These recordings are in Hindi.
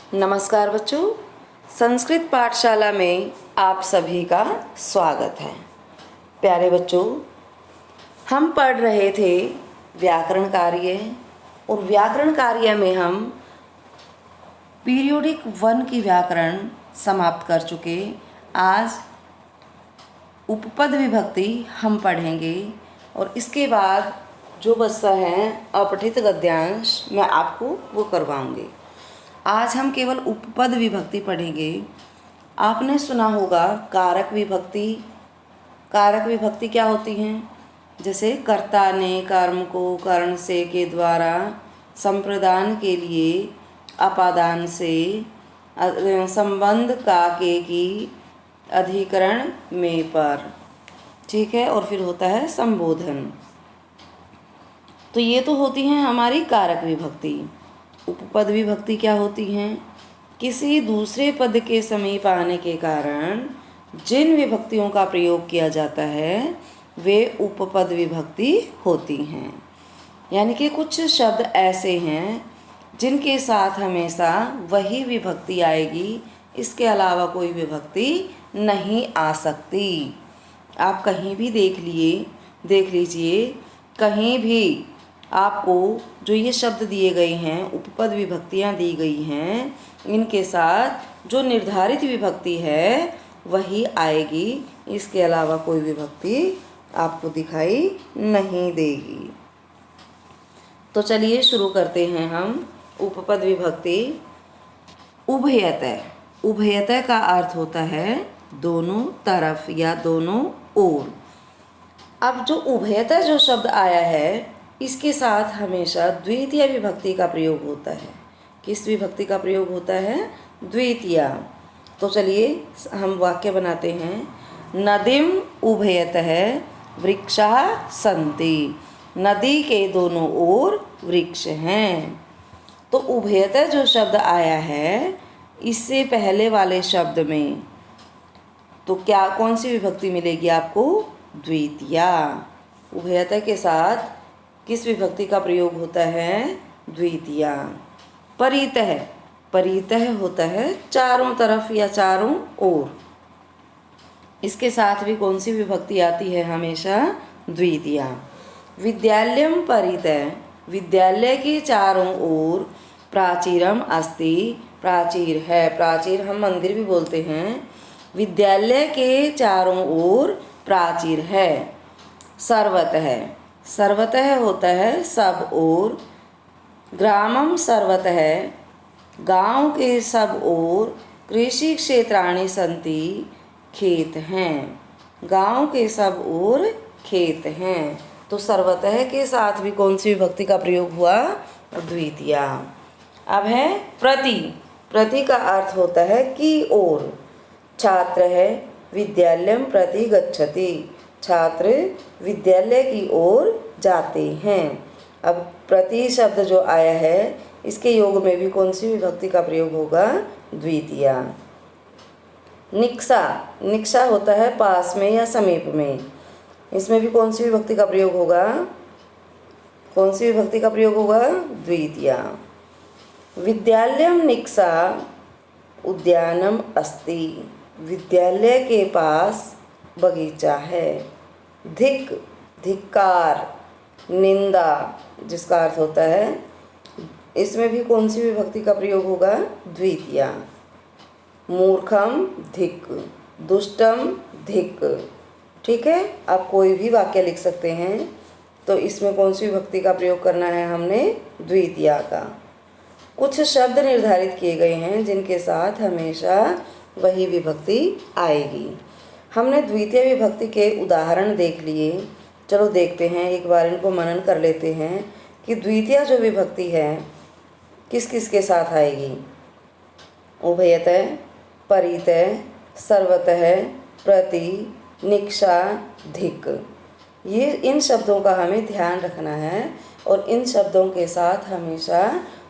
नमस्कार बच्चों, संस्कृत पाठशाला में आप सभी का स्वागत है। प्यारे बच्चों, हम पढ़ रहे थे व्याकरण कार्य और व्याकरण कार्य में हम पीरियोडिक वन की व्याकरण समाप्त कर चुके। आज उपपद विभक्ति हम पढ़ेंगे और इसके बाद जो बचता है अपठित गद्यांश मैं आपको वो करवाऊंगी। आज हम केवल उपपद विभक्ति पढ़ेंगे। आपने सुना होगा कारक विभक्ति। कारक विभक्ति क्या होती हैं? जैसे कर्ता ने कर्म को कर्ण से के द्वारा संप्रदान के लिए अपादान से संबंध का के की अधिकरण में पर, ठीक है, और फिर होता है संबोधन। तो ये तो होती हैं हमारी कारक विभक्ति। उपपद विभक्ति क्या होती हैं? किसी दूसरे पद के समीप आने के कारण जिन विभक्तियों का प्रयोग किया जाता है वे उपपद विभक्ति होती हैं। यानी कि कुछ शब्द ऐसे हैं जिनके साथ हमेशा वही विभक्ति आएगी, इसके अलावा कोई विभक्ति नहीं आ सकती। आप कहीं भी देख लीजिए, कहीं भी आपको जो ये शब्द दिए गए हैं, उपपद विभक्तियाँ दी गई हैं, इनके साथ जो निर्धारित विभक्ति है वही आएगी, इसके अलावा कोई विभक्ति आपको दिखाई नहीं देगी। तो चलिए शुरू करते हैं हम उपपद विभक्ति। उभयतः। उभयतः का अर्थ होता है दोनों तरफ या दोनों ओर। अब जो उभयतः जो शब्द आया है इसके साथ हमेशा द्वितीय विभक्ति का प्रयोग होता है। किस विभक्ति का प्रयोग होता है? द्वितीय। तो चलिए हम वाक्य बनाते हैं। नदीम उभयतः वृक्षाः सन्ति। नदी के दोनों ओर वृक्ष हैं। तो उभयतः जो शब्द आया है इससे पहले वाले शब्द में तो क्या कौन सी विभक्ति मिलेगी आपको? द्वितीय। उभयतः के साथ किस विभक्ति का प्रयोग होता है? द्वितीय। परितः। परितः होता है चारों तरफ या चारों ओर। इसके साथ भी कौन सी विभक्ति आती है? हमेशा द्वितीय। विद्यालयम परितः। विद्यालय के चारों ओर प्राचीरम अस्ति। प्राचीर है। प्राचीर हम मंदिर भी बोलते हैं। विद्यालय के चारों ओर प्राचीर है। सर्वतः। सर्वतः होता है सब ओर। ग्रामम सर्वतः। गांव के सब ओर कृषि क्षेत्राणि सन्ति। खेत हैं। गांव के सब ओर खेत हैं। तो सर्वतः के साथ भी कौन सी विभक्ति का प्रयोग हुआ? द्वितीय। अब है प्रति। प्रति का अर्थ होता है की ओर। छात्र है विद्यालयम प्रति गच्छति। छात्र विद्यालय की ओर जाते हैं। अब प्रति शब्द जो आया है इसके योग में भी कौन सी विभक्ति का प्रयोग होगा? द्वितीय। निक्षा। निक्षा होता है पास में या समीप में। इसमें भी कौन सी विभक्ति का प्रयोग होगा? कौन सी विभक्ति का प्रयोग होगा? द्वितीय। विद्यालयम निक्षा उद्यानम अस्ति। विद्यालय के पास बगीचा है। धिक्। धिक्कार, निंदा, जिसका अर्थ होता है, इसमें भी कौन सी विभक्ति का प्रयोग होगा? द्वितीय। मूर्खम धिक्। दुष्टम धिक्। ठीक है, आप कोई भी वाक्य लिख सकते हैं। तो इसमें कौन सी विभक्ति का प्रयोग करना है हमने? द्वितीय का। कुछ शब्द निर्धारित किए गए हैं जिनके साथ हमेशा वही विभक्ति आएगी। हमने द्वितीय विभक्ति के उदाहरण देख लिए। चलो देखते हैं, एक बार इनको मनन कर लेते हैं कि द्वितीय जो विभक्ति है किस किस के साथ आएगी। उभयतः, परितः, सर्वतः, प्रति, निक्षा, धिक्। ये इन शब्दों का हमें ध्यान रखना है और इन शब्दों के साथ हमेशा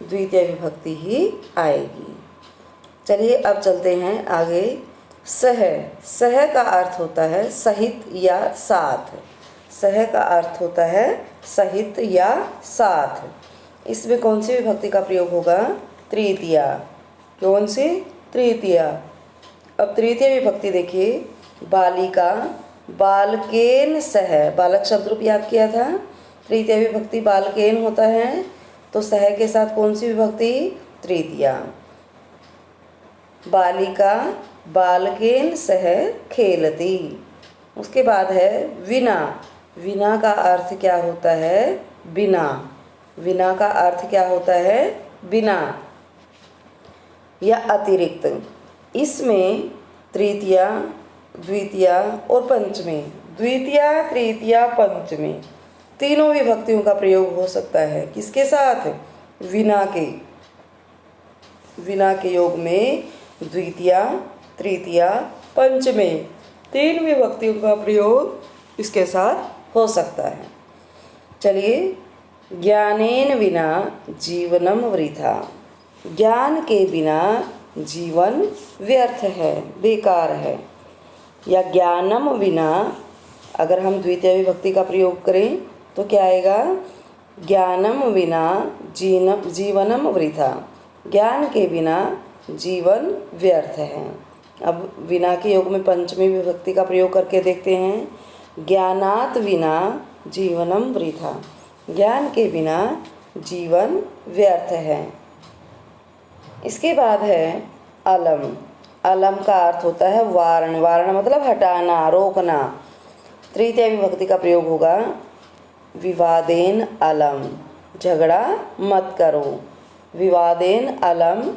द्वितीय विभक्ति ही आएगी। चलिए अब चलते हैं आगे। सह। सह का अर्थ होता है सहित या साथ। सह का अर्थ होता है सहित या साथ। इसमें कौन सी विभक्ति का प्रयोग होगा? तृतीया। कौन सी? तृतीया। अब तृतीय विभक्ति देखिए, बालिका बालकेन सह, बालक शब्द रूप याद किया था, तृतीय विभक्ति बालकेन होता है, तो सह के साथ कौन सी विभक्ति? तृतीया। बालिका बालकेन सह खेलती। उसके बाद है विना। विना का अर्थ क्या होता है? बिना। विना का अर्थ क्या होता है? बिना या अतिरिक्त। इसमें तृतीया, द्वितीया और पंचमी, द्वितीया, तृतीया, पंचमी तीनों विभक्तियों का प्रयोग हो सकता है। किसके साथ? विना के। विना के योग में द्वितीया, तृतीया, पंचमी तीन विभक्तियों का प्रयोग इसके साथ हो सकता है। चलिए, ज्ञानेन विना जीवनम वृथा। ज्ञान के बिना जीवन व्यर्थ है, बेकार है। या ज्ञानम विना, अगर हम द्वितीय विभक्ति का प्रयोग करें तो क्या आएगा? ज्ञानम विना जीवनम वृथा। ज्ञान के बिना जीवन व्यर्थ है। अब विना के योग में पंचमी विभक्ति का प्रयोग करके देखते हैं। ज्ञानात विना जीवनम वृथा। ज्ञान के बिना जीवन व्यर्थ है। इसके बाद है अलम। अलम का अर्थ होता है वारण। वारण मतलब हटाना, रोकना। तृतीय विभक्ति का प्रयोग होगा विवादेन अलम, झगड़ा मत करो। विवादेन अलम,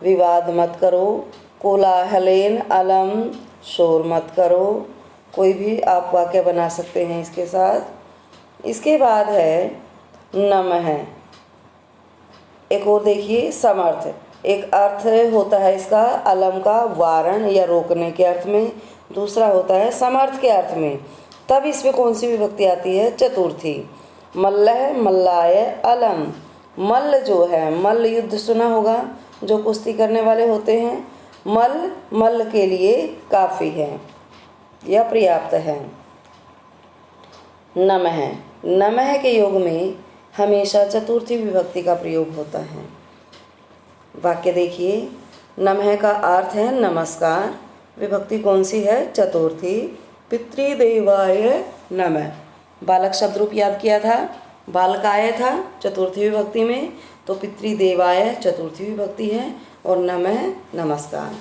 विवाद मत करो। कोलाहलेन अलम, शोर मत करो। कोई भी आप वाक्य बना सकते हैं इसके साथ। इसके बाद है नमः। एक और देखिए, समर्थ। एक अर्थ होता है इसका अलम का वारण या रोकने के अर्थ में, दूसरा होता है समर्थ के अर्थ में। तब इसमें कौन सी विभक्ति आती है? चतुर्थी। मल्लह मल्लाय अलम। मल्ल जो है, मल्ल युद्ध सुना होगा, जो कुश्ती करने वाले होते हैं। मल्ल, मल्ल के लिए काफ़ी है या पर्याप्त है। नमः। नमः के योग में हमेशा चतुर्थी विभक्ति का प्रयोग होता है। वाक्य देखिए, नमः का अर्थ है नमस्कार। विभक्ति कौन सी है? चतुर्थी। पितृदेवाय नमः। बालक शब्द रूप याद किया था, बालकाय था चतुर्थी विभक्ति में, तो पितृदेवाय चतुर्थी विभक्ति है और नमः नमस्कार।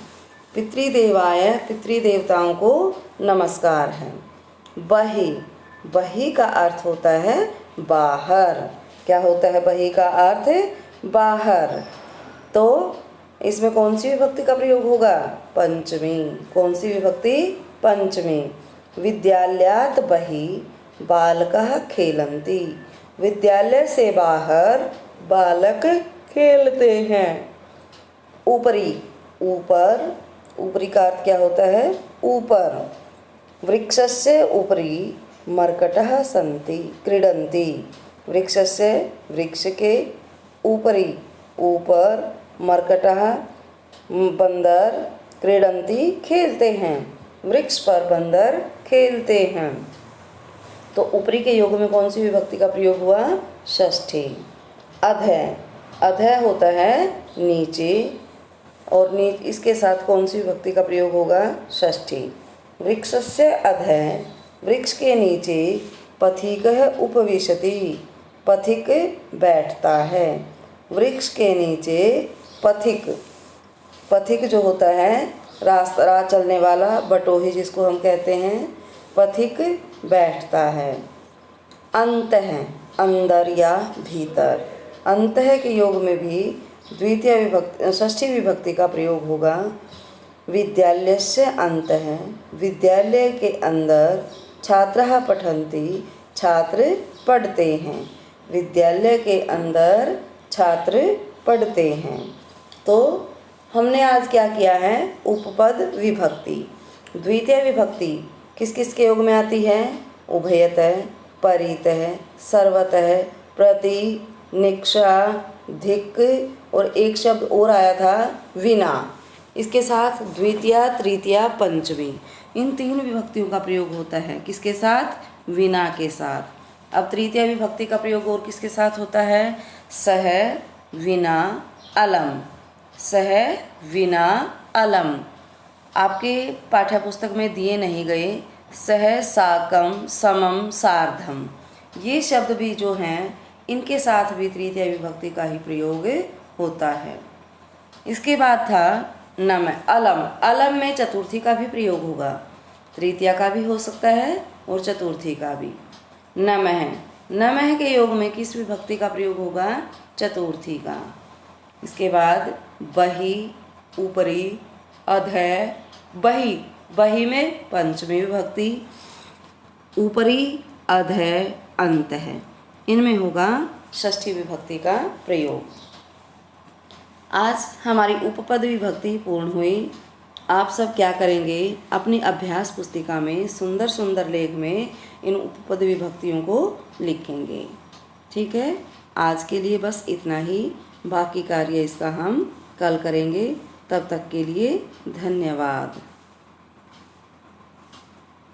पितृदेवाय, पितृदेवताओं को नमस्कार है। बहि। बहि का अर्थ होता है बाहर। क्या होता है बहि का अर्थ? बाहर। तो इसमें कौन सी विभक्ति का प्रयोग होगा? पंचमी। कौन सी विभक्ति? पंचमी। विद्यालयात् बहि बालकः खेलन्ति। विद्यालय से बाहर बालक खेलते हैं। ऊपरी। ऊपर। ऊपरी का अर्थ क्या होता है? ऊपर। वृक्षस्य उपरि मर्कटः सन्ति क्रीडन्ति। वृक्षस्य, वृक्ष के, उपरि ऊपर, मर्कटः बंदर, क्रीडन्ति खेलते हैं। वृक्ष पर बंदर खेलते हैं। तो ऊपरी के योग में कौन सी विभक्ति का प्रयोग हुआ? षष्ठी। अधः। अधः होता है नीचे, और इसके साथ कौन सी विभक्ति का प्रयोग होगा? षष्ठी। वृक्षस्य अधः, वृक्ष के नीचे, पथिकः उपविशति, पथिक बैठता है। वृक्ष के नीचे पथिक। पथिक जो होता है राह चलने वाला, बटोही जिसको हम कहते हैं, पथिक बैठता है। अंतः, अंदर या भीतर। अंतः के योग में भी द्वितीय विभक्ति, षष्ठी विभक्ति का प्रयोग होगा। विद्यालयस्य अन्तः, विद्यालय के अंदर, छात्रः पठन्ति, छात्र पढ़ते हैं। विद्यालय के अंदर छात्र पढ़ते हैं। तो हमने आज क्या किया है? उपपद विभक्ति। द्वितीय विभक्ति किस किस के योग में आती है? उभयतः, परितः, सर्वतः, प्रति, निक्षा, धिक् और एक शब्द और आया था विना। इसके साथ द्वितीया, तृतीया, पंचमी, इन तीन विभक्तियों का प्रयोग होता है। किसके साथ? विना के साथ। अब तृतीय विभक्ति का प्रयोग और किसके साथ होता है? सह, विना, अलम। सह विना अलम। आपके पाठ्य पुस्तक में दिए नहीं गए सह साकम समम सार्धम, ये शब्द भी जो हैं इनके साथ भी तृतीया विभक्ति का ही प्रयोग होता है। इसके बाद था नम अलम। अलम में चतुर्थी का भी प्रयोग होगा, तृतीया का भी हो सकता है और चतुर्थी का भी। नमः, नमः के योग में किस विभक्ति का प्रयोग होगा? चतुर्थी का। इसके बाद बहि, ऊपरी, अधः, बहि, बहि में पंचमी विभक्ति, ऊपरी, अधः, अंतः, इनमें होगा षष्ठी विभक्ति का प्रयोग। आज हमारी उपपद विभक्ति पूर्ण हुई। आप सब क्या करेंगे? अपनी अभ्यास पुस्तिका में सुंदर सुंदर लेख में इन उपपद विभक्तियों को लिखेंगे। ठीक है, आज के लिए बस इतना ही। बाकी कार्य इसका हम कल करेंगे। तब तक के लिए धन्यवाद।